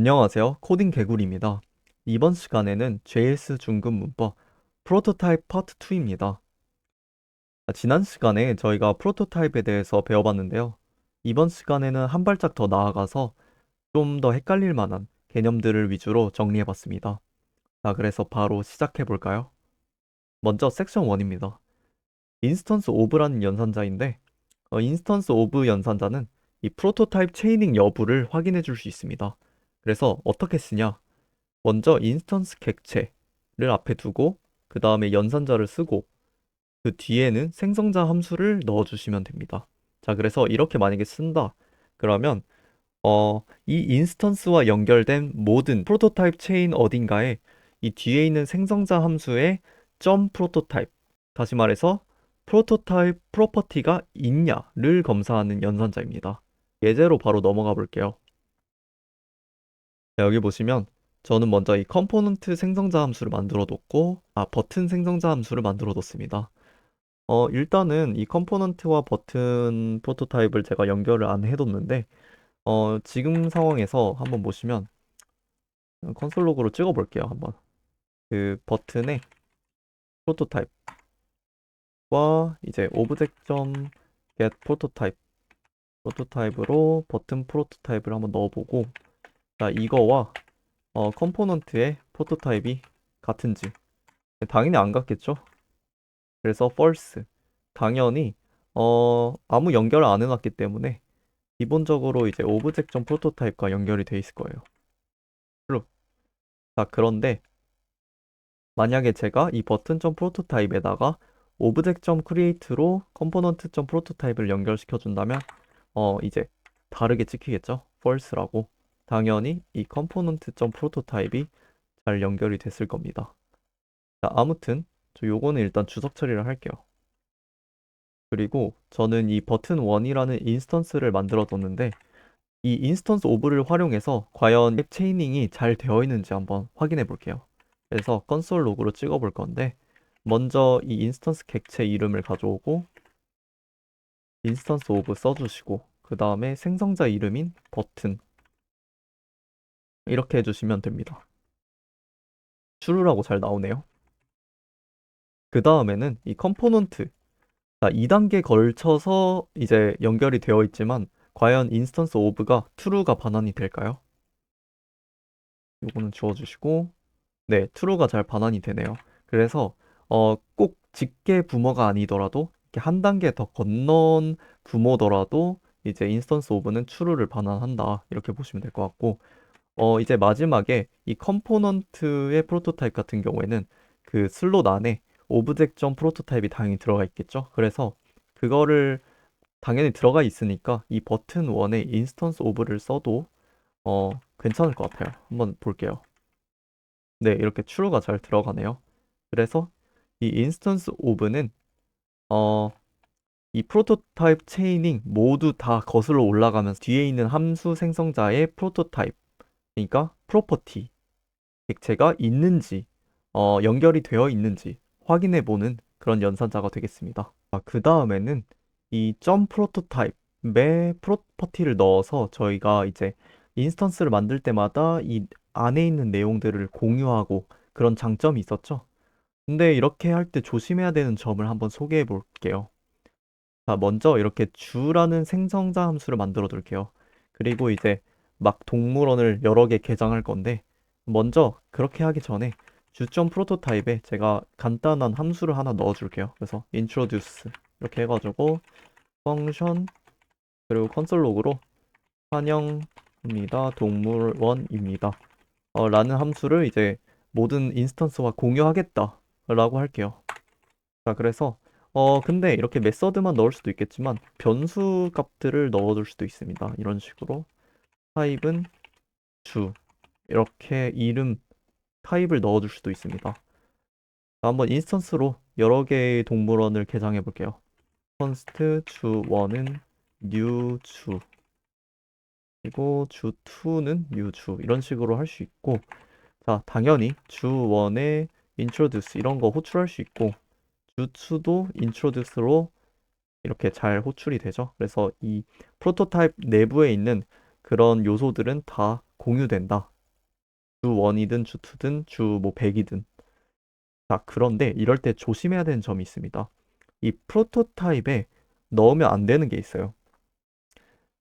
안녕하세요. 코딩 개구리입니다. 이번 시간에는 JS 중급 문법 프로토타입 파트 2입니다. 지난 시간에 저희가 프로토타입에 대해서 배워봤는데요. 이번 시간에는 한 발짝 더 나아가서 좀 더 헷갈릴 만한 개념들을 위주로 정리해봤습니다. 자, 그래서 바로 시작해볼까요? 먼저 섹션 1입니다. 인스턴스 오브라는 연산자인데, 인스턴스 오브 연산자는 이 프로토타입 체이닝 여부를 확인해 줄 수 있습니다. 그래서 어떻게 쓰냐? 먼저 인스턴스 객체를 앞에 두고 그 다음에 연산자를 쓰고 그 뒤에는 생성자 함수를 넣어주시면 됩니다. 자, 그래서 이렇게 만약에 쓴다. 그러면 이 인스턴스와 연결된 모든 프로토타입 체인 어딘가에 이 뒤에 있는 생성자 함수의 점 프로토타입, 다시 말해서 프로토타입 프로퍼티가 있냐를 검사하는 연산자입니다. 예제로 바로 넘어가 볼게요. 자, 여기 보시면 저는 먼저 이 컴포넌트 생성자 함수를 만들어 뒀고, 버튼 생성자 함수를 만들어 뒀습니다. 일단은 이 컴포넌트와 버튼 프로토타입을 제가 연결을 안 해뒀는데, 지금 상황에서 한번 보시면 콘솔 로그로 찍어 볼게요. 한번. 그 버튼의 프로토타입과 이제 오브젝트.get 프로토타입으로 버튼 프로토타입을 한번 넣어보고, 자, 이거와 컴포넌트의 프로토타입이 같은지 당연히 안 같겠죠? 그래서 false. 당연히 아무 연결을 안 해놨기 때문에 기본적으로 이제 오브젝트 프로토타입과 연결이 돼 있을 거예요. true. 자, 그런데 만약에 제가 이 버튼 프로토타입에다가 오브젝트 create로 컴포넌트 프로토타입을 연결시켜 준다면 이제 다르게 찍히겠죠? false라고. 당연히 이 컴포넌트 프로토타입이 잘 연결이 됐을 겁니다. 자, 아무튼 저 요거는 일단 주석 처리를 할게요. 그리고 저는 이 버튼 1이라는 인스턴스를 만들어 뒀는데 이 인스턴스 오브를 활용해서 과연 앱 체이닝이 잘 되어 있는지 한번 확인해 볼게요. 그래서 컨솔 로그로 찍어 볼 건데 먼저 이 인스턴스 객체 이름을 가져오고 인스턴스 오브 써주시고 그 다음에 생성자 이름인 버튼 이렇게 해주시면 됩니다. 추루라고 잘 나오네요. 그 다음에는 이 컴포넌트, 자, 2단계 걸쳐서 이제 연결이 되어 있지만 과연 인스턴스 오브가 true가 반환이 될까요? 요거는 지워주시고 네, true가 잘 반환이 되네요. 그래서 꼭 직계 부모가 아니더라도 이렇게 한 단계 더 건넌 부모더라도 이제 인스턴스 오브는 true를 반환한다 이렇게 보시면 될 것 같고 이제 마지막에 이 컴포넌트의 프로토타입 같은 경우에는 그 슬롯 안에 오브젝트 프로토타입이 당연히 들어가 있겠죠. 그래서 그거를 당연히 들어가 있으니까 이 버튼 1에 인스턴스 오브를 써도 괜찮을 것 같아요. 한번 볼게요. 네, 이렇게 true가 잘 들어가네요. 그래서 이 인스턴스 오브는 어, 이 프로토타입 체이닝 모두 다 거슬러 올라가면서 뒤에 있는 함수 생성자의 프로토타입, 그러니까 프로퍼티, 객체가 있는지, 연결이 되어 있는지 확인해 보는 그런 연산자가 되겠습니다. 그 다음에는 이 점 프로토타입에 프로퍼티를 넣어서 저희가 이제 인스턴스를 만들 때마다 이 안에 있는 내용들을 공유하고 그런 장점이 있었죠. 근데 이렇게 할 때 조심해야 되는 점을 한번 소개해 볼게요. 자, 먼저 이렇게 주라는 생성자 함수를 만들어 둘게요. 그리고 이제 막 동물원을 여러 개 개장할 건데 먼저 그렇게 하기 전에 주점 프로토타입에 제가 간단한 함수를 하나 넣어 줄게요. 그래서 introduce 이렇게 해가지고 펑션 그리고 컨솔 로그로 환영합니다. 동물원입니다. 라는 함수를 이제 모든 인스턴스와 공유하겠다 라고 할게요. 자, 그래서 근데 이렇게 메서드만 넣을 수도 있겠지만 변수 값들을 넣어둘 수도 있습니다. 이런 식으로 타입은 주 이렇게 이름 타입을 넣어줄 수도 있습니다. 자, 한번 인스턴스로 여러 개의 동물원을 개장해 볼게요. 컨스트 주1은 new 주 그리고 주2는 new 주 이런 식으로 할 수 있고 자, 당연히 주1에 introduce 이런 거 호출할 수 있고 주2도 introduce로 이렇게 잘 호출이 되죠. 그래서 이 프로토타입 내부에 있는 그런 요소들은 다 공유된다. 주 1이든 주 2든 주 뭐 100이든. 자, 그런데 이럴 때 조심해야 되는 점이 있습니다. 이 프로토타입에 넣으면 안 되는 게 있어요.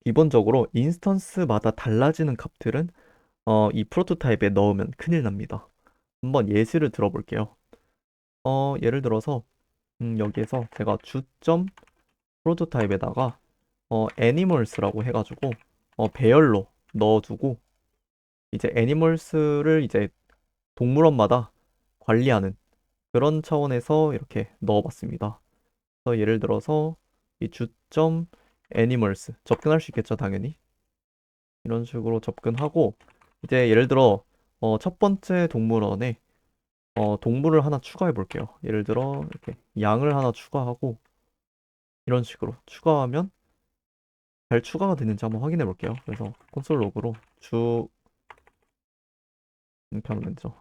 기본적으로 인스턴스마다 달라지는 값들은 이 프로토타입에 넣으면 큰일 납니다. 한번 예시를 들어볼게요. 예를 들어서 여기에서 제가 주점 프로토타입에다가 애니멀스라고 해가지고 배열로 넣어두고 이제 애니멀스를 이제 동물원마다 관리하는 그런 차원에서 이렇게 넣어봤습니다. 그래서 예를 들어서 이 주점 애니멀스 접근할 수 있겠죠, 당연히. 이런 식으로 접근하고 이제 예를 들어 첫 번째 동물원에 동물을 하나 추가해 볼게요. 예를 들어 이렇게 양을 하나 추가하고 이런 식으로 추가하면 잘 추가가 되는지 한번 확인해 볼게요. 그래서 콘솔 로그로 이렇게 하면 되죠.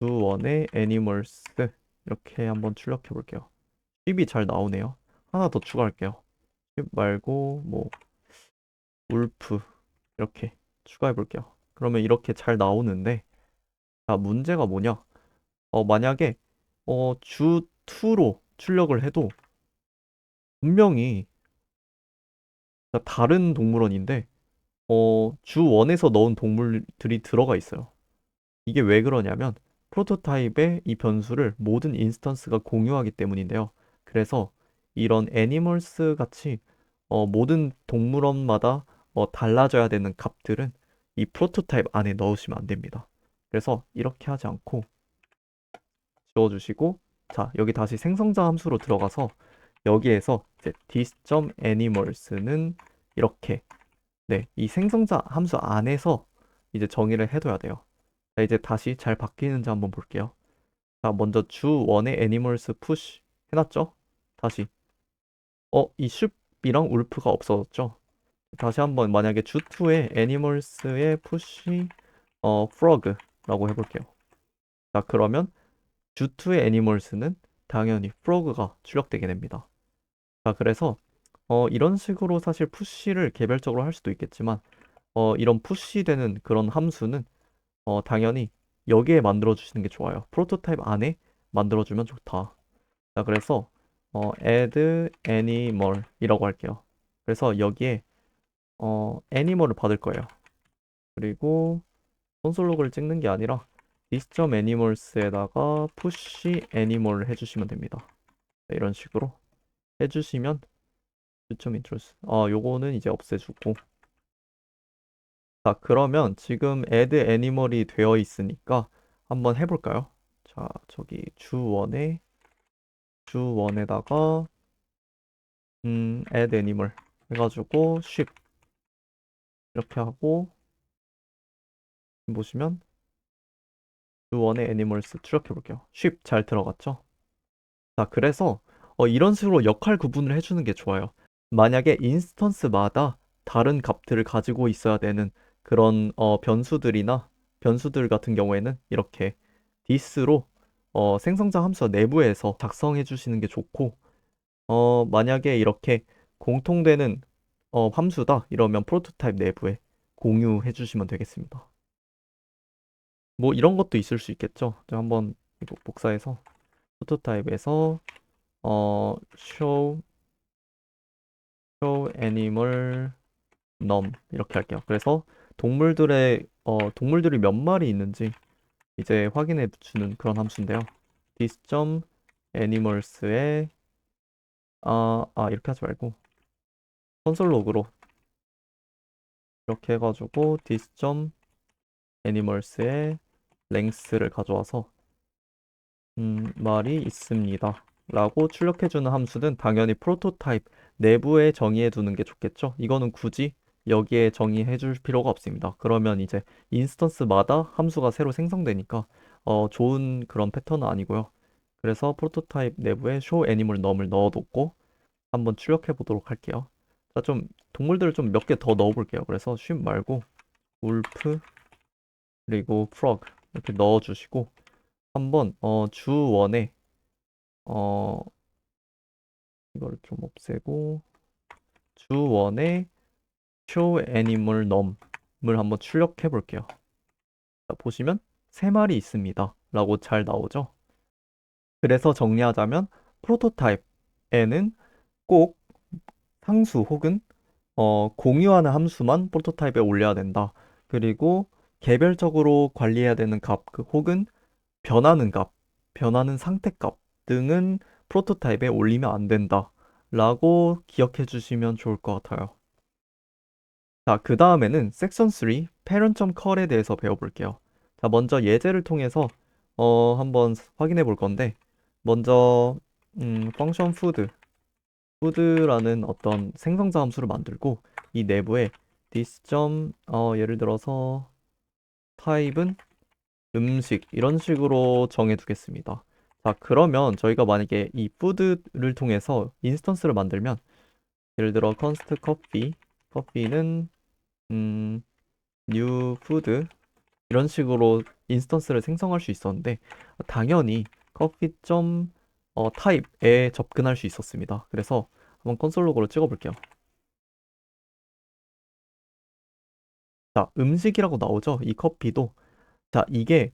주원의 애니멀스 이렇게 한번 출력해 볼게요. 쉽이 잘 나오네요. 하나 더 추가할게요. 쉽 말고 뭐 울프 이렇게 추가해 볼게요. 그러면 이렇게 잘 나오는데 자, 문제가 뭐냐? 만약에 주 2로 출력을 해도 분명히 다른 동물원인데 주 1에서 넣은 동물들이 들어가 있어요. 이게 왜 그러냐면 프로토타입의 이 변수를 모든 인스턴스가 공유하기 때문인데요. 그래서 이런 애니멀스 같이 모든 동물원마다 달라져야 되는 값들은 이 프로토타입 안에 넣으시면 안 됩니다. 그래서 이렇게 하지 않고 지워주시고 자, 여기 다시 생성자 함수로 들어가서 여기에서 이제 this.animals는 이렇게 네, 이 생성자 함수 안에서 이제 정의를 해둬야 돼요. 자, 이제 다시 잘 바뀌는지 한번 볼게요. 자, 먼저 주 1의 애니멀스 푸시 해놨죠? 다시 이 쉽이랑 울프가 없어졌죠? 다시 한번 만약에 주 2의 애니멀스의 푸시 프로그라고 해볼게요. 자, 그러면 주 2의 애니멀스는 당연히 프로그가 출력되게 됩니다. 자, 그래서 이런 식으로 사실 푸시를 개별적으로 할 수도 있겠지만 이런 푸시 되는 그런 함수는 당연히 여기에 만들어 주시는 게 좋아요. 프로토타입 안에 만들어 주면 좋다. 자, 그래서 add animal 이라고 할게요. 그래서 여기에 애니멀을 받을 거예요. 그리고 콘솔 로그를 찍는 게 아니라 this.animals에다가 push animal을 해주시면 됩니다. 자, 이런 식으로 해주시면 introduce 요거는 이제 없애주고 자, 그러면 지금 add animal이 되어 있으니까 한번 해볼까요? 자, 저기 주1에다가 add animal 해가지고 ship 이렇게 하고 보시면 주1의 animals 출력해 볼게요. ship 잘 들어갔죠? 자, 그래서 이런 식으로 역할 구분을 해주는 게 좋아요. 만약에 인스턴스마다 다른 값들을 가지고 있어야 되는 그런 변수들 같은 경우에는 이렇게 this로 생성자 함수 내부에서 작성해 주시는 게 좋고 만약에 이렇게 공통되는 함수다 이러면 프로토타입 내부에 공유해 주시면 되겠습니다. 뭐 이런 것도 있을 수 있겠죠. 자, 한번 이거 복사해서 프로토타입에서 show animal num 이렇게 할게요. 그래서 동물들이 몇 마리 있는지 이제 확인해 주는 그런 함수인데요. this.animals에 이렇게 하지 말고 콘솔 로그로 이렇게 해가지고 this.animals의 length를 가져와서 말이 있습니다. 라고 출력해주는 함수는 당연히 프로토타입 내부에 정의해두는 게 좋겠죠. 이거는 굳이 여기에 정의해줄 필요가 없습니다. 그러면 이제 인스턴스마다 함수가 새로 생성되니까 좋은 그런 패턴은 아니고요. 그래서 프로토타입 내부에 show animal num을 넣어놓고 한번 출력해 보도록 할게요. 자, 좀 동물들을 좀 몇 개 더 넣어볼게요. 그래서 쉬 말고 울프 그리고 frog 이렇게 넣어주시고 한번 주1에 어 이거를 좀 없애고 주1에 show animal num을 한번 출력해 볼게요. 자, 보시면 3마리 있습니다 라고 잘 나오죠. 그래서 정리하자면 프로토타입에는 꼭 상수 혹은 공유하는 함수만 프로토타입에 올려야 된다. 그리고 개별적으로 관리해야 되는 값 혹은 변하는 값, 변하는 상태값 등은 프로토타입에 올리면 안 된다. 라고 기억해 주시면 좋을 것 같아요. 자, 그 다음에는 섹션 3, parent.col에 대해서 배워볼게요. 자, 먼저 예제를 통해서 한번 확인해 볼 건데, 먼저 function food라는 어떤 생성자 함수를 만들고 이 내부에 this 예를 들어서 타입은 음식 이런 식으로 정해 두겠습니다. 자, 그러면 저희가 만약에 이 food를 통해서 인스턴스를 만들면 예를 들어 const 커피는 new food 이런 식으로 인스턴스를 생성할 수 있었는데 당연히 커피 타입에 접근할 수 있었습니다. 그래서 한번 콘솔 로그로 찍어 볼게요. 자, 음식이라고 나오죠? 이 커피도. 자, 이게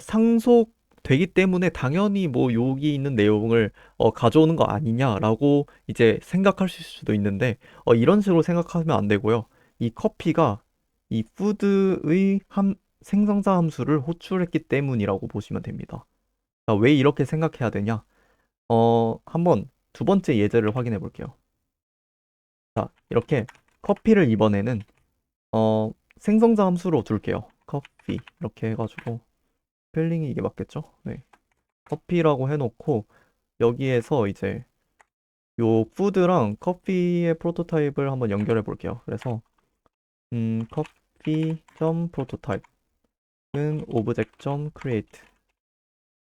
상속되기 때문에 당연히 뭐 여기 있는 내용을 가져오는 거 아니냐라고 이제 생각하실 수도 있는데 이런 식으로 생각하면 안 되고요. 이 커피가 이 푸드의 생성자 함수를 호출했기 때문이라고 보시면 됩니다. 자, 왜 이렇게 생각해야 되냐? 한번 두 번째 예제를 확인해 볼게요. 자, 이렇게 커피를 이번에는 생성자 함수로 둘게요. 커피 이렇게 해가지고 스펠링이 이게 맞겠죠? 네. 커피라고 해놓고 여기에서 이제 요 푸드랑 커피의 프로토타입을 한번 연결해 볼게요. 그래서 커피 점 프로토타입은 오브젝트 점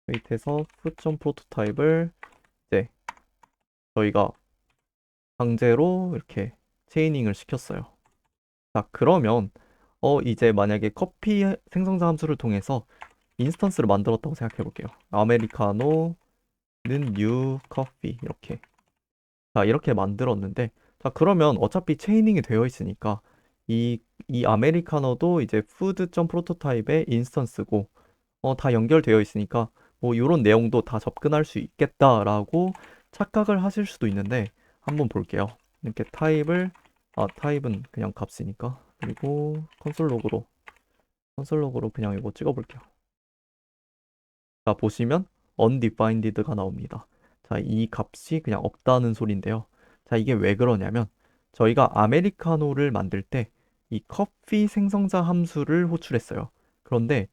create에서 food 점 프로토타입을 이제 저희가 강제로 이렇게 체이닝을 시켰어요. 자, 그러면 이제 만약에 커피 생성자 함수를 통해서 인스턴스를 만들었다고 생각해 볼게요. 아메리카노는 new coffee 이렇게. 자, 이렇게 만들었는데 자, 그러면 어차피 체이닝이 되어 있으니까 이 아메리카노도 이제 food.prototype의 프로토타입의 인스턴스고 다 연결되어 있으니까 뭐 이런 내용도 다 접근할 수 있겠다라고 착각을 하실 수도 있는데 한번 볼게요. 이렇게 타입은 그냥 값이니까 그리고 콘솔 로그로 그냥 이거 찍어 볼게요. 자, 보시면 undefined가 나옵니다. 자, 이 값이 그냥 없다는 소리인데요. 자, 이게 왜 그러냐면 저희가 아메리카노를 만들 때 이 커피 생성자 함수를 호출했어요. 그런데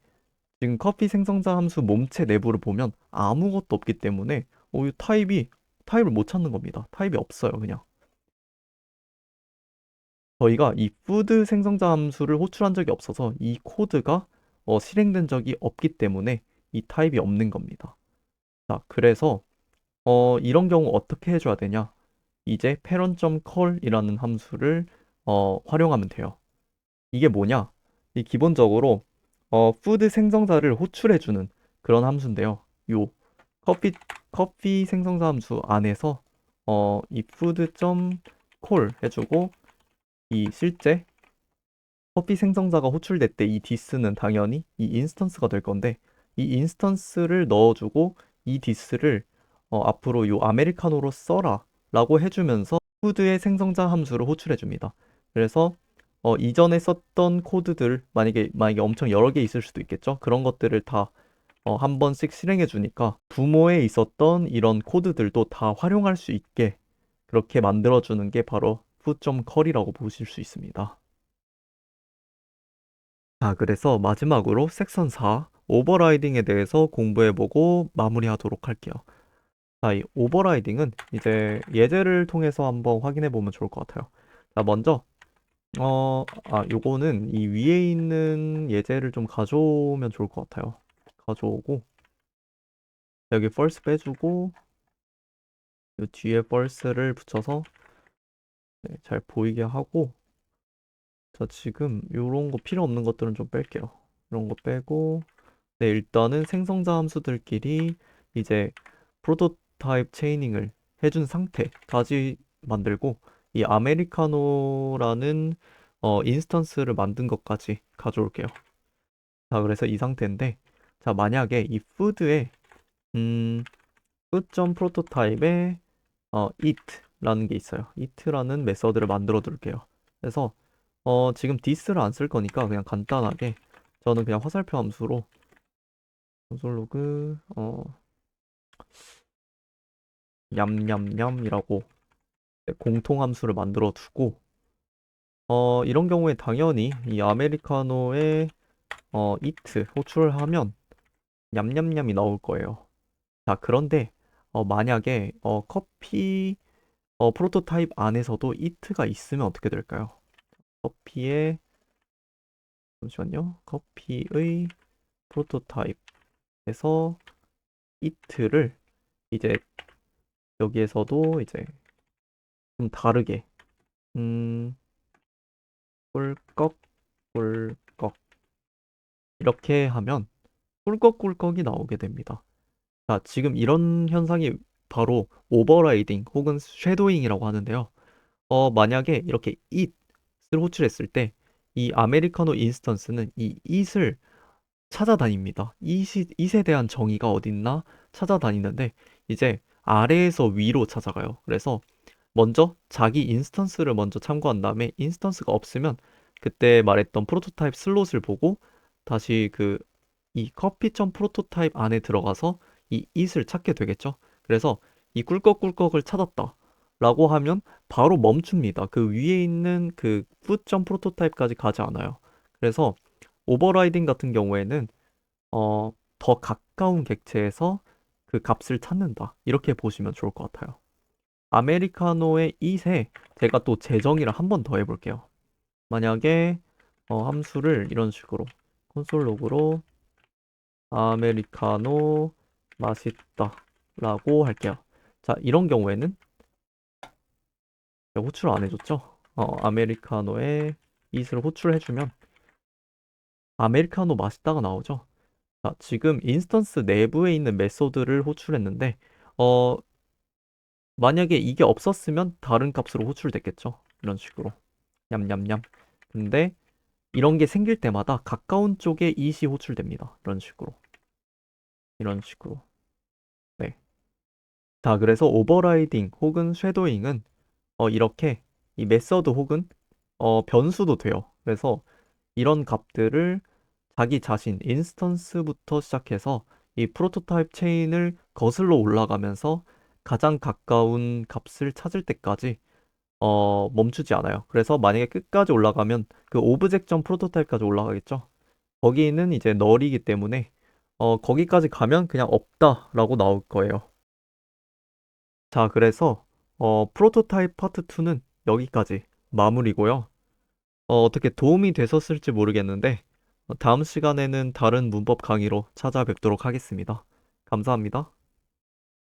지금 커피 생성자 함수 몸체 내부를 보면 아무것도 없기 때문에 이 타입을 못 찾는 겁니다. 타입이 없어요, 그냥. 저희가 이 푸드 생성자 함수를 호출한 적이 없어서 이 코드가 실행된 적이 없기 때문에 이 타입이 없는 겁니다. 자, 그래서 이런 경우 어떻게 해줘야 되냐? 이제 parent.call이라는 함수를 활용하면 돼요. 이게 뭐냐? 이 기본적으로 푸드 생성자를 호출해주는 그런 함수인데요. 요 커피 커피 생성자 함수 안에서 이 food.call 해주고 이 실제 커피 생성자가 호출될 때 이 디스는 당연히 이 인스턴스가 될 건데 이 인스턴스를 넣어주고 이 디스를 앞으로 요 아메리카노로 써라 라고 해주면서 푸드의 생성자 함수를 호출해 줍니다. 그래서 이전에 썼던 코드들 만약에 엄청 여러 개 있을 수도 있겠죠. 그런 것들을 다 한 번씩 실행해 주니까 부모에 있었던 이런 코드들도 다 활용할 수 있게 그렇게 만들어 주는 게 바로 food.call이라고 보실 수 있습니다. 자, 그래서 마지막으로 섹션 4 오버라이딩에 대해서 공부해보고 마무리하도록 할게요. 자, 이 오버라이딩은 이제 예제를 통해서 한번 확인해보면 좋을 것 같아요. 자, 먼저 요거는 이 위에 있는 예제를 좀 가져오면 좋을 것 같아요. 가져오고 여기 false 빼주고 요 뒤에 false를 붙여서 네, 잘 보이게 하고 자, 지금 요런 거 필요 없는 것들은 좀 뺄게요. 이런 거 빼고 네, 일단은 생성자 함수들끼리 이제 프로토타입 체이닝을 해준 상태까지 만들고 이 아메리카노라는 인스턴스를 만든 것까지 가져올게요. 자, 그래서 이 상태인데, 자, 만약에 이 푸드에 food.prototype에 eat라는 게 있어요. eat라는 메서드를 만들어 둘게요. 그래서 지금 this를 안 쓸 거니까 그냥 간단하게 저는 그냥 화살표 함수로 콘솔 로그 냠냠냠이라고 공통 함수를 만들어 두고 이런 경우에 당연히 이 아메리카노에 eat 호출을 하면 냠냠냠이 나올 거예요. 자, 그런데 만약에 커피 프로토타입 안에서도 it가 있으면 어떻게 될까요? 커피의 잠시만요. 커피의 프로토타입에서 it를 이제 여기에서도 이제 좀 다르게 음 꿀꺽 꿀꺽 이렇게 하면 꿀꺽꿀꺽이 나오게 됩니다. 자, 지금 이런 현상이 바로 오버라이딩 혹은 쉐도잉이라고 하는데요. 만약에 이렇게 it을 호출했을 때 이 아메리카노 인스턴스는 이 it을 찾아다닙니다. it에 대한 정의가 어딨나 찾아다니는데 이제 아래에서 위로 찾아가요. 그래서 먼저 자기 인스턴스를 먼저 참고한 다음에 인스턴스가 없으면 그때 말했던 프로토타입 슬롯을 보고 다시 이 커피점 프로토타입 안에 들어가서 이 it을 찾게 되겠죠. 그래서 이 꿀꺽꿀꺽을 찾았다 라고 하면 바로 멈춥니다. 그 위에 있는 그 food.점 프로토타입까지 가지 않아요. 그래서 오버라이딩 같은 경우에는 더 가까운 객체에서 그 값을 찾는다. 이렇게 보시면 좋을 것 같아요. 아메리카노의 it에 제가 또 재정의를 한 번 더 해볼게요. 만약에 함수를 이런 식으로 콘솔 로그로 아메리카노 맛있다 라고 할게요. 자, 이런 경우에는 호출 안 해줬죠? 아메리카노에 it을 호출해주면 아메리카노 맛있다가 나오죠? 자, 지금 인스턴스 내부에 있는 메소드를 호출했는데 어, 만약에 이게 없었으면 다른 값으로 호출됐겠죠? 이런 식으로 냠냠냠. 근데 이런 게 생길 때마다 가까운 쪽에 it이 호출됩니다. 이런 식으로. 네. 자, 그래서 오버라이딩 혹은 쉐도잉은 이렇게 이 메서드 혹은 변수도 돼요. 그래서 이런 값들을 자기 자신 인스턴스부터 시작해서 이 프로토타입 체인을 거슬러 올라가면서 가장 가까운 값을 찾을 때까지 멈추지 않아요. 그래서 만약에 끝까지 올라가면 그 오브젝트 프로토타입까지 올라가겠죠. 거기는 이제 널이기 때문에 거기까지 가면 그냥 없다라고 나올 거예요. 자, 그래서 프로토타입 파트 2는 여기까지 마무리고요. 어떻게 도움이 되셨을지 모르겠는데 다음 시간에는 다른 문법 강의로 찾아뵙도록 하겠습니다. 감사합니다.